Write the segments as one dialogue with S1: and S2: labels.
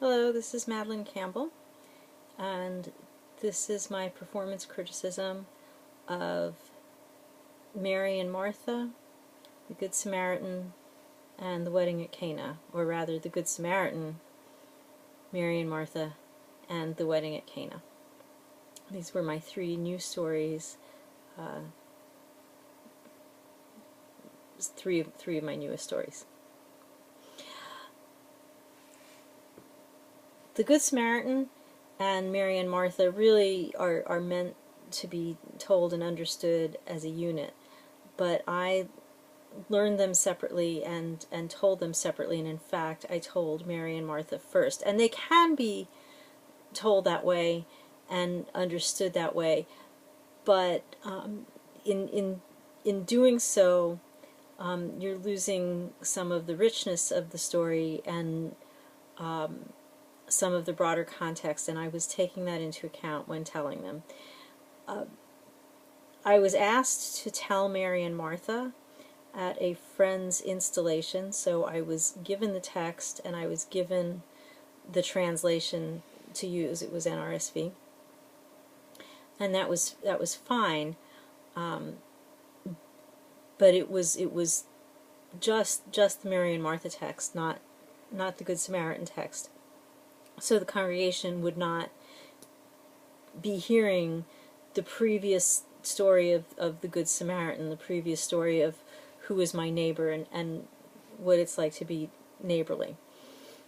S1: Hello, this is Madeline Campbell, and this is my performance criticism of Mary and Martha, the Good Samaritan, and the Wedding at Cana, or rather the Good Samaritan, Mary and Martha, and the Wedding at Cana. These were my three new stories, three of my newest stories. The Good Samaritan and Mary and Martha really are meant to be told and understood as a unit, but I learned them separately and told them separately, and in fact I told Mary and Martha first. And they can be told that way and understood that way, but in doing so, you're losing some of the richness of the story and some of the broader context, and I was taking that into account when telling them. I was asked to tell Mary and Martha at a friend's installation, so I was given the text and I was given the translation to use. It was NRSV, and that was fine, but it was just the Mary and Martha text, not the Good Samaritan text. So the congregation would not be hearing the previous story of the Good Samaritan, the previous story of who is my neighbor and what it's like to be neighborly.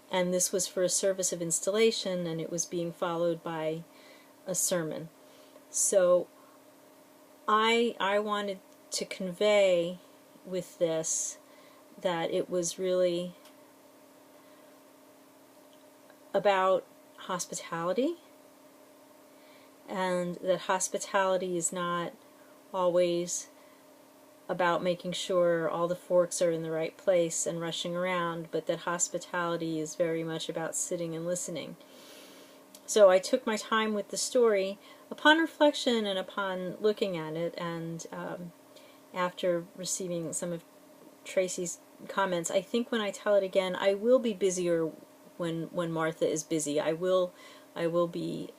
S1: And this was for a service of installation, and it was being followed by a sermon. So I wanted to convey with this that it was really about hospitality, and that hospitality is not always about making sure all the forks are in the right place and rushing around, but that hospitality is very much about sitting and listening. So I took my time with the story upon reflection and upon looking at it, and after receiving some of Tracy's comments, I think when I tell it again, I will be busier when Martha is busy. I will be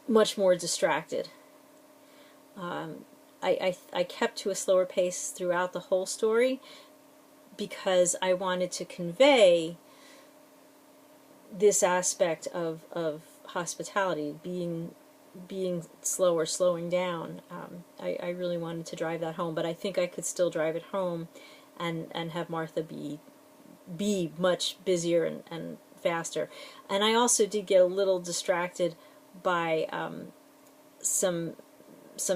S1: much more distracted. I kept to a slower pace throughout the whole story because I wanted to convey this aspect of hospitality, being slower, slowing down. I really wanted to drive that home, but I think I could still drive it home and have Martha be much busier and faster. And I also did get a little distracted by some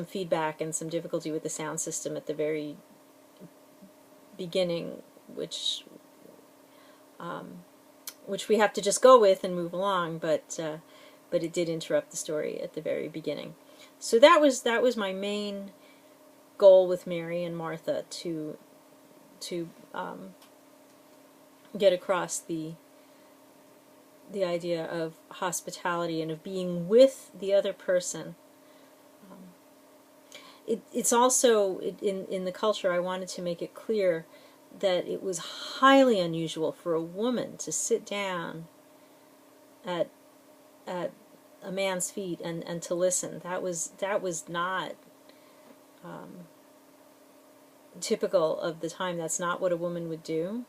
S1: feedback and some difficulty with the sound system at the very beginning, which we have to just go with and move along, but it did interrupt the story at the very beginning. So that was my main goal with Mary and Martha, to get across the idea of hospitality and of being with the other person. It's also, in the culture, I wanted to make it clear that it was highly unusual for a woman to sit down at a man's feet and to listen. That was not typical of the time. That's not what a woman would do.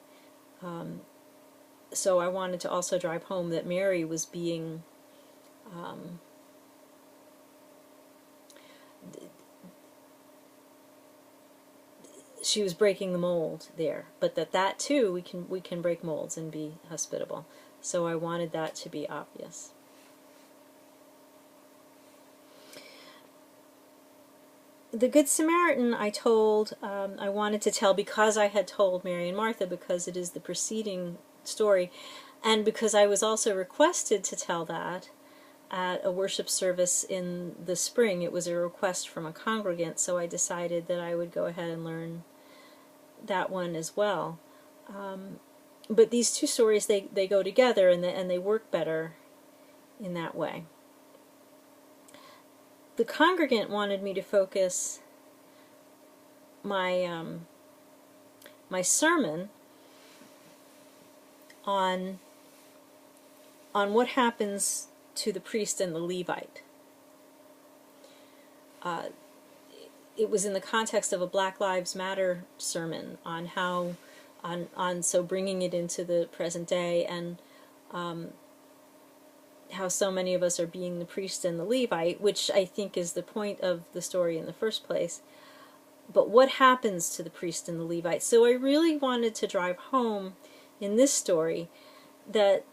S1: So I wanted to also drive home that Mary was being she was breaking the mold there, but that too we can break molds and be hospitable. So I wanted that to be obvious. The Good Samaritan I wanted to tell because I had told Mary and Martha, because it is the preceding story, and because I was also requested to tell that at a worship service in the spring. It was a request from a congregant, so I decided that I would go ahead and learn that one as well. But these two stories, they go together, and they work better in that way. The congregant wanted me to focus my my sermon on what happens to the priest and the Levite. It was in the context of a Black Lives Matter sermon on how, so bringing it into the present day, and how so many of us are being the priest and the Levite, which I think is the point of the story in the first place. But what happens to the priest and the Levite? So I really wanted to drive home in this story that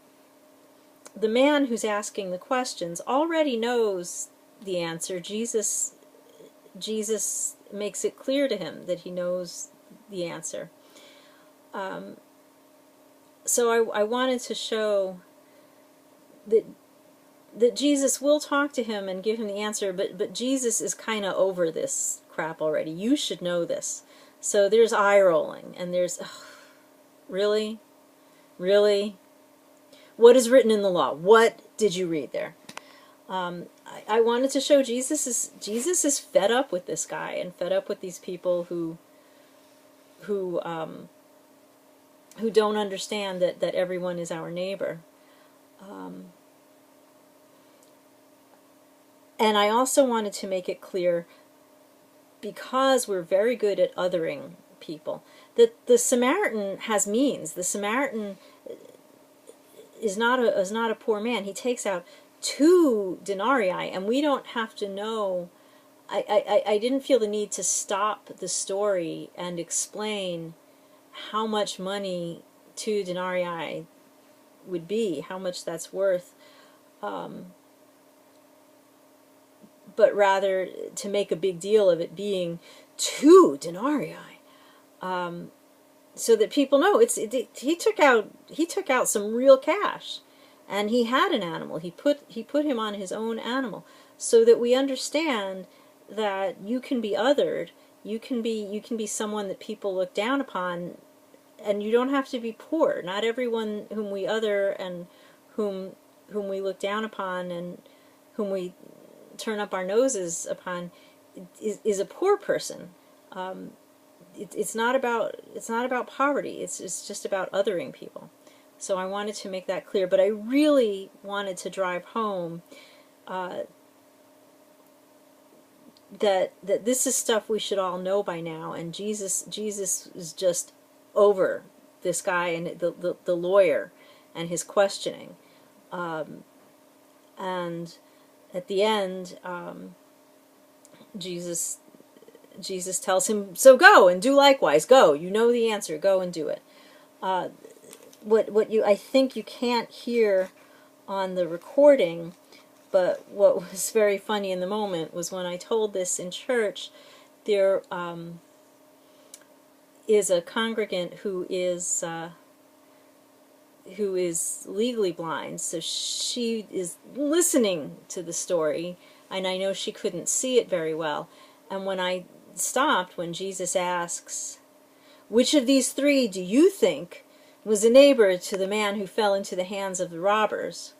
S1: the man who's asking the questions already knows the answer. Jesus makes it clear to him that he knows the answer. So I wanted to show that Jesus will talk to him and give him the answer, but Jesus is kind of over this crap already. You should know this. So there's eye rolling, and there's, really? Really? What is written in the law? What did you read there? I wanted to show Jesus is fed up with this guy, and fed up with these people who don't understand that everyone is our neighbor. And I also wanted to make it clear, because we're very good at othering people, that the Samaritan has means. The Samaritan is not a poor man. He takes out 2 denarii, and we don't have to know. I didn't feel the need to stop the story and explain how much money 2 denarii would be, how much that's worth, but rather to make a big deal of it being 2 denarii, so that people know he took out some real cash, and he had an animal. He put him on his own animal, so that we understand that you can be othered, you can be someone that people look down upon, and you don't have to be poor. Not everyone whom we other and whom we look down upon and whom we turn up our noses upon is a poor person. It's not about poverty. It's just about othering people. So I wanted to make that clear, but I really wanted to drive home that this is stuff we should all know by now, and Jesus is just over this guy and the lawyer and his questioning, and at the end, Jesus tells him, so go and do likewise. Go, you know the answer. Go and do it. What I think you can't hear on the recording, but what was very funny in the moment was when I told this in church. There is a congregant who is legally blind, so she is listening to the story, and I know she couldn't see it very well. And when I stopped, when Jesus asks, which of these 3 do you think was a neighbor to the man who fell into the hands of the robbers?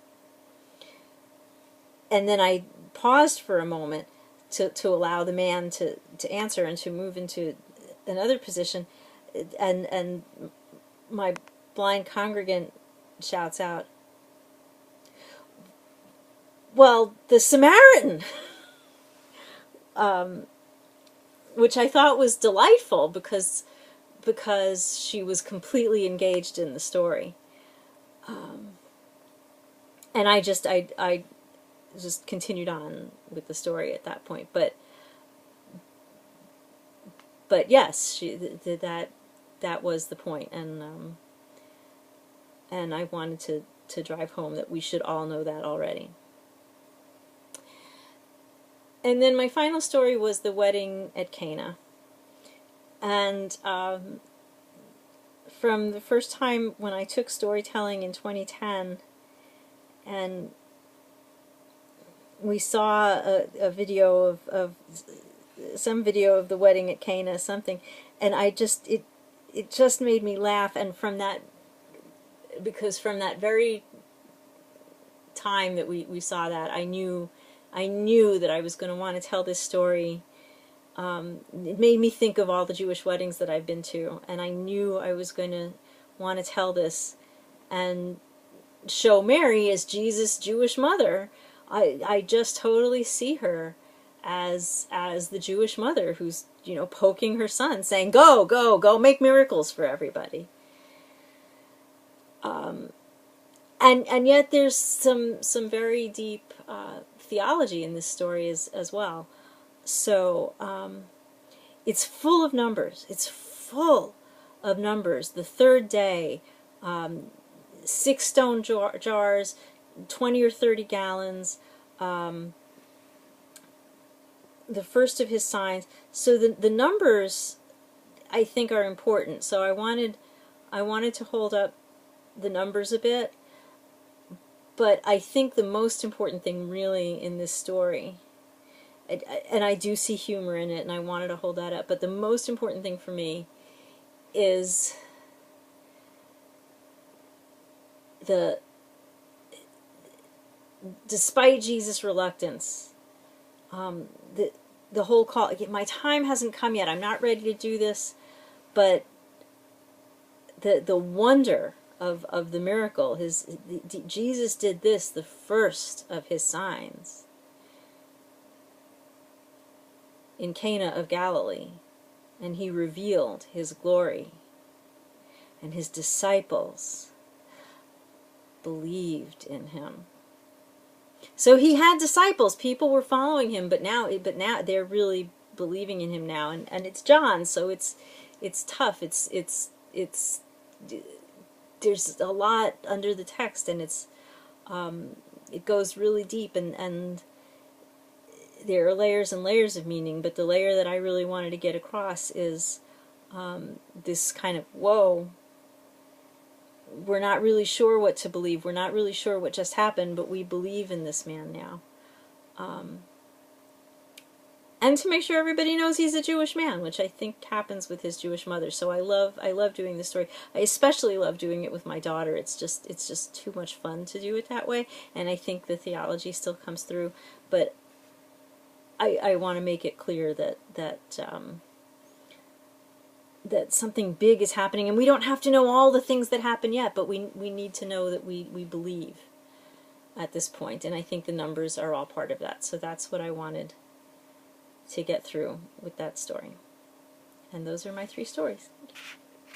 S1: And then I paused for a moment to allow the man to answer and to move into another position, and my blind congregant shouts out, well, the Samaritan, which I thought was delightful because she was completely engaged in the story, and I just continued on with the story at that point. But yes, that was the point, and I wanted to drive home that we should all know that already. And then my final story was the wedding at Cana. And from the first time when I took storytelling in 2010, and we saw a video of some video of the wedding at Cana, something, and it just made me laugh. And because from that very time that we saw that, I knew that I was going to want to tell this story. It made me think of all the Jewish weddings that I've been to, and I knew I was going to want to tell this and show Mary as Jesus' Jewish mother. I just totally see her as the Jewish mother who's, poking her son, saying, "Go, go, go, make miracles for everybody." And yet there's some very deep theology in this story as well. So it's full of numbers. It's full of numbers. The third day, 6 stone jars, 20 or 30 gallons, the first of his signs. So the numbers, I think, are important. So I wanted to hold up the numbers a bit, but I think the most important thing really in this story, and I do see humor in it, and I wanted to hold that up, but the most important thing for me is despite Jesus' reluctance, the whole call, my time hasn't come yet, I'm not ready to do this, but the wonder of the miracle, Jesus did this, the first of his signs, in Cana of Galilee, and he revealed his glory, and his disciples believed in him. So he had disciples, people were following him, but now they're really believing in him now, and it's John, so it's tough, it's there's a lot under the text, and it goes really deep, and there are layers and layers of meaning, but the layer that I really wanted to get across is this kind of, whoa, we're not really sure what to believe, we're not really sure what just happened, but we believe in this man now. And to make sure everybody knows he's a Jewish man, which I think happens with his Jewish mother. So I love doing this story. I especially love doing it with my daughter. It's just too much fun to do it that way, and I think the theology still comes through. But I want to make it clear that something big is happening, and we don't have to know all the things that happen yet, but we need to know that we believe at this point, and I think the numbers are all part of that. So that's what I wanted to get through with that story. And those are my 3 stories.